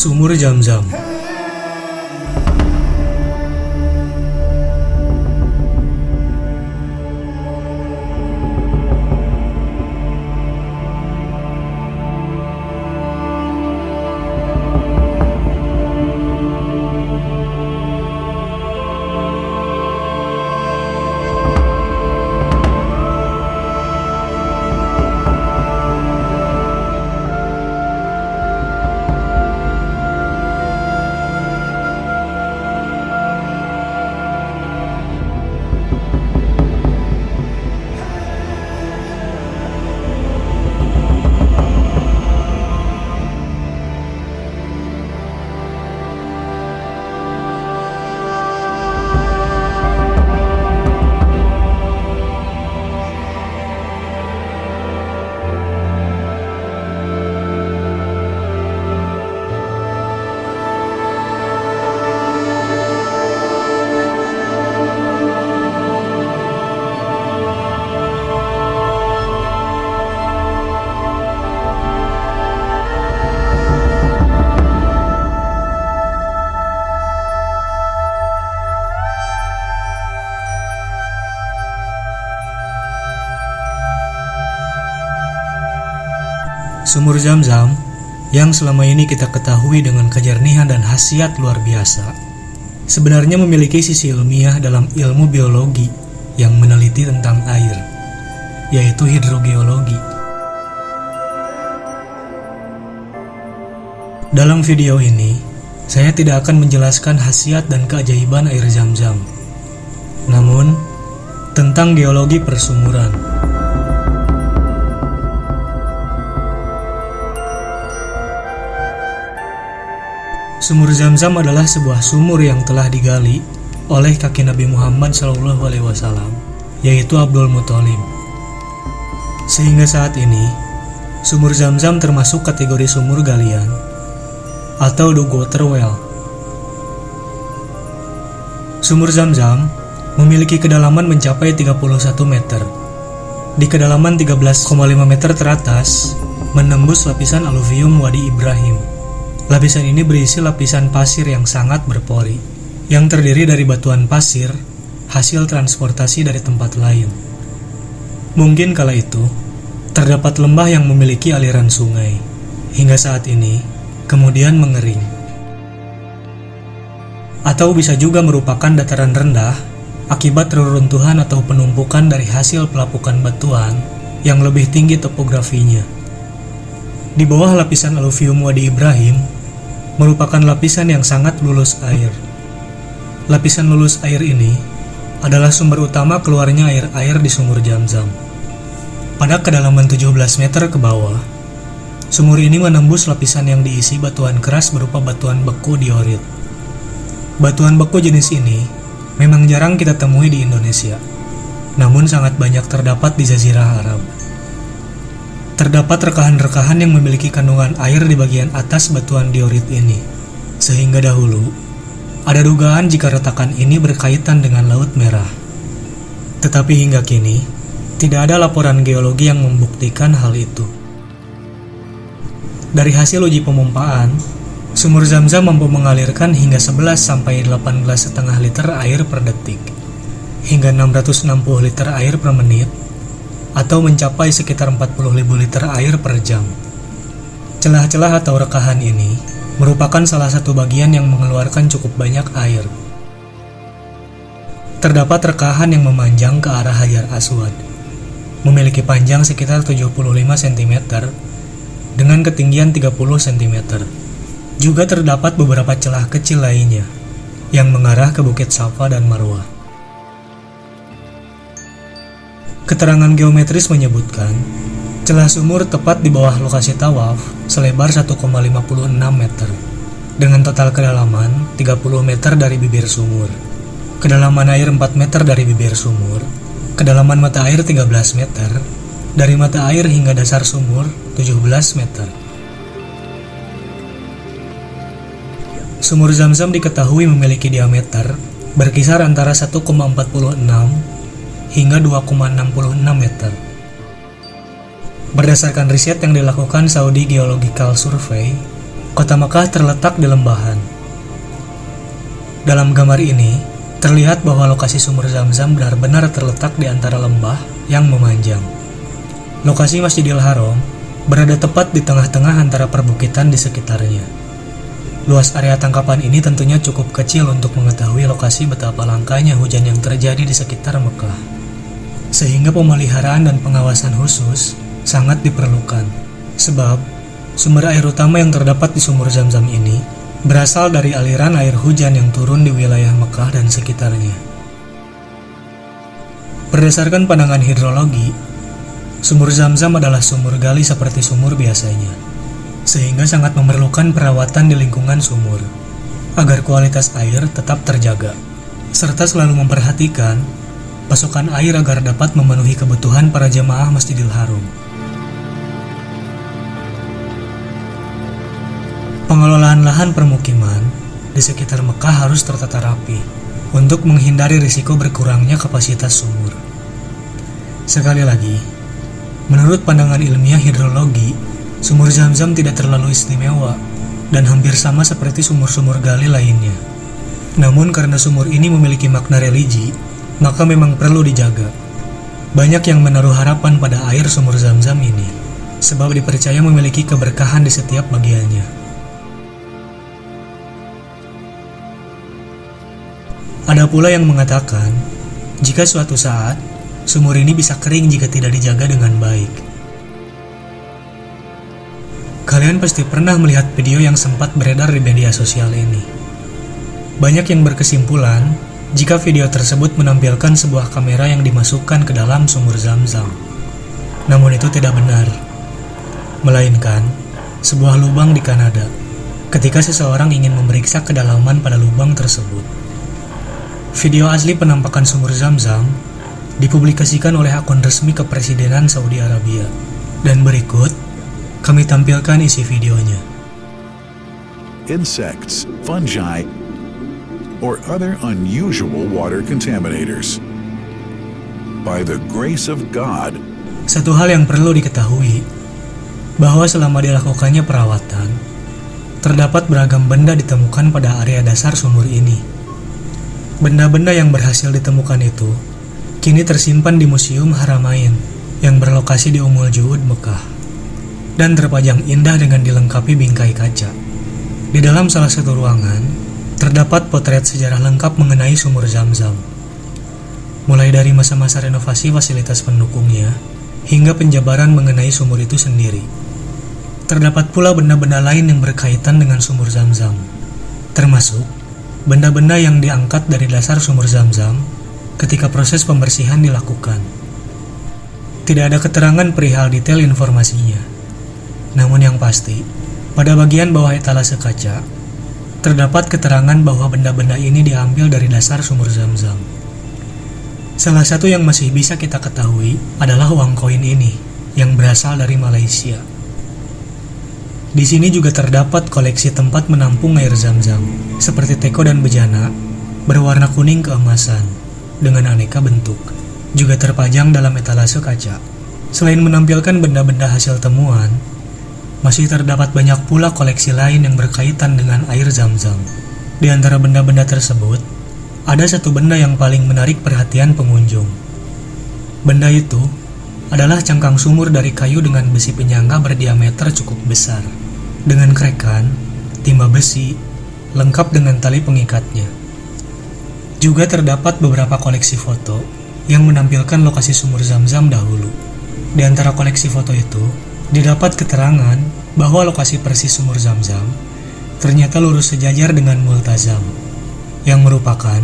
Sumur Zam-Zam. Sumur Zam-Zam yang selama ini kita ketahui dengan kejernihan dan khasiat luar biasa, sebenarnya memiliki sisi ilmiah dalam ilmu biologi yang meneliti tentang air, yaitu hidrogeologi. Dalam video ini, saya tidak akan menjelaskan khasiat dan keajaiban air Zam-Zam, namun tentang geologi persumuran. Sumur Zam-Zam adalah sebuah sumur yang telah digali oleh kaki Nabi Muhammad SAW, yaitu Abdul Muthalib. Sehingga saat ini, sumur Zam-Zam termasuk kategori sumur galian atau dug water well. Sumur Zam-Zam memiliki kedalaman mencapai 31 meter. Di kedalaman 13,5 meter teratas, menembus lapisan aluvium Wadi Ibrahim. Lapisan ini berisi lapisan pasir yang sangat berpori, yang terdiri dari batuan pasir, hasil transportasi dari tempat lain. Mungkin kala itu, terdapat lembah yang memiliki aliran sungai, hingga saat ini, kemudian mengering. Atau bisa juga merupakan dataran rendah, akibat reruntuhan atau penumpukan dari hasil pelapukan batuan yang lebih tinggi topografinya. Di bawah lapisan aluvium Wadi Ibrahim, merupakan lapisan yang sangat lulus air. Lapisan lulus air ini adalah sumber utama keluarnya air-air di sumur Zam-Zam. Pada kedalaman 17 meter ke bawah, sumur ini menembus lapisan yang diisi batuan keras berupa batuan beku diorit. Batuan beku jenis ini memang jarang kita temui di Indonesia, namun sangat banyak terdapat di Jazirah Arab. Terdapat rekahan-rekahan yang memiliki kandungan air di bagian atas batuan diorit ini, sehingga dahulu ada dugaan jika retakan ini berkaitan dengan Laut Merah. Tetapi hingga kini, tidak ada laporan geologi yang membuktikan hal itu. Dari hasil uji pemompaan, sumur Zam-Zam mampu mengalirkan hingga 11-18,5 liter air per detik, hingga 660 liter air per menit, atau mencapai sekitar 40.000 liter air per jam. Celah-celah atau rekahan ini merupakan salah satu bagian yang mengeluarkan cukup banyak air. Terdapat rekahan yang memanjang ke arah Hajar Aswad, memiliki panjang sekitar 75 cm dengan ketinggian 30 cm. Juga terdapat beberapa celah kecil lainnya yang mengarah ke Bukit Safa dan Marwah. Keterangan geometris menyebutkan, celah sumur tepat di bawah lokasi tawaf selebar 1,56 meter, dengan total kedalaman 30 meter dari bibir sumur, kedalaman air 4 meter dari bibir sumur, kedalaman mata air 13 meter, dari mata air hingga dasar sumur 17 meter. Sumur Zam-Zam diketahui memiliki diameter berkisar antara 1,46 hingga 2,66 meter. Berdasarkan riset yang dilakukan Saudi Geological Survey, Kota Mekah terletak di lembahan. Dalam gambar ini, terlihat bahwa lokasi sumur Zam-Zam benar-benar terletak di antara lembah yang memanjang. Lokasi Masjidil Haram berada tepat di tengah-tengah antara perbukitan di sekitarnya. Luas area tangkapan ini tentunya cukup kecil untuk mengetahui lokasi betapa langkanya hujan yang terjadi di sekitar Mekah. Sehingga pemeliharaan dan pengawasan khusus sangat diperlukan. Sebab, sumber air utama yang terdapat di sumur Zam-Zam ini berasal dari aliran air hujan yang turun di wilayah Mekah dan sekitarnya. Berdasarkan pandangan hidrologi, sumur Zam-Zam adalah sumur gali seperti sumur biasanya, sehingga sangat memerlukan perawatan di lingkungan sumur, agar kualitas air tetap terjaga, serta selalu memperhatikan pasokan air agar dapat memenuhi kebutuhan para jemaah Masjidil Haram. Pengelolaan lahan permukiman di sekitar Mekah harus tertata rapi untuk menghindari risiko berkurangnya kapasitas sumur. Sekali lagi, menurut pandangan ilmiah hidrologi, sumur Zam-Zam tidak terlalu istimewa dan hampir sama seperti sumur-sumur gali lainnya. Namun karena sumur ini memiliki makna religi, maka memang perlu dijaga. Banyak yang menaruh harapan pada air sumur Zam-Zam ini, sebab dipercaya memiliki keberkahan di setiap bagiannya. Ada pula yang mengatakan, jika suatu saat, sumur ini bisa kering jika tidak dijaga dengan baik. Kalian pasti pernah melihat video yang sempat beredar di media sosial ini. Banyak yang berkesimpulan, jika video tersebut menampilkan sebuah kamera yang dimasukkan ke dalam sumur Zam-Zam. Namun itu tidak benar. Melainkan, sebuah lubang di Kanada, ketika seseorang ingin memeriksa kedalaman pada lubang tersebut. Video asli penampakan sumur Zam-Zam dipublikasikan oleh akun resmi Kepresidenan Saudi Arabia. Dan berikut, kami tampilkan isi videonya. Insects, fungi, or other unusual water contaminators. By the grace of God. Satu hal yang perlu diketahui, bahwa selama dilakukannya perawatan, terdapat beragam benda ditemukan pada area dasar sumur ini. Benda-benda yang berhasil ditemukan itu kini tersimpan di Museum Haramain yang berlokasi di Ju'ud, Mekah, dan terpajang indah dengan dilengkapi bingkai kaca. Di dalam salah satu ruangan, terdapat potret sejarah lengkap mengenai sumur Zam-Zam, mulai dari masa-masa renovasi fasilitas pendukungnya hingga penjabaran mengenai sumur itu sendiri. Terdapat pula benda-benda lain yang berkaitan dengan sumur Zam-Zam, termasuk benda-benda yang diangkat dari dasar sumur Zam-Zam ketika proses pembersihan dilakukan. Tidak ada keterangan perihal detail informasinya. Namun yang pasti, pada bagian bawah etalase kaca, terdapat keterangan bahwa benda-benda ini diambil dari dasar sumur Zam-Zam. Salah satu yang masih bisa kita ketahui adalah uang koin ini, yang berasal dari Malaysia. Di sini juga terdapat koleksi tempat menampung air Zam-Zam, seperti teko dan bejana, berwarna kuning keemasan, dengan aneka bentuk, juga terpajang dalam etalase kaca. Selain menampilkan benda-benda hasil temuan, masih terdapat banyak pula koleksi lain yang berkaitan dengan air Zam-Zam. Di antara benda-benda tersebut, ada satu benda yang paling menarik perhatian pengunjung. Benda itu adalah cangkang sumur dari kayu dengan besi penyangga berdiameter cukup besar, dengan krekan, timba besi, lengkap dengan tali pengikatnya. Juga terdapat beberapa koleksi foto yang menampilkan lokasi sumur Zam-Zam dahulu. Di antara koleksi foto itu, didapat keterangan bahwa lokasi persis sumur Zam-Zam ternyata lurus sejajar dengan Multazam, yang merupakan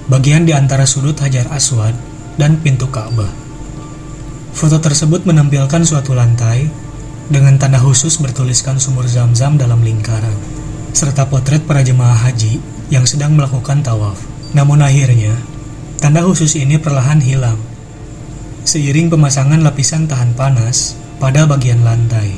bagian di antara sudut Hajar Aswad dan pintu Ka'bah. Foto tersebut menampilkan suatu lantai dengan tanda khusus bertuliskan sumur Zam-Zam dalam lingkaran, serta potret para jemaah haji yang sedang melakukan tawaf. Namun akhirnya, tanda khusus ini perlahan hilang, seiring pemasangan lapisan tahan panas pada bagian lantai.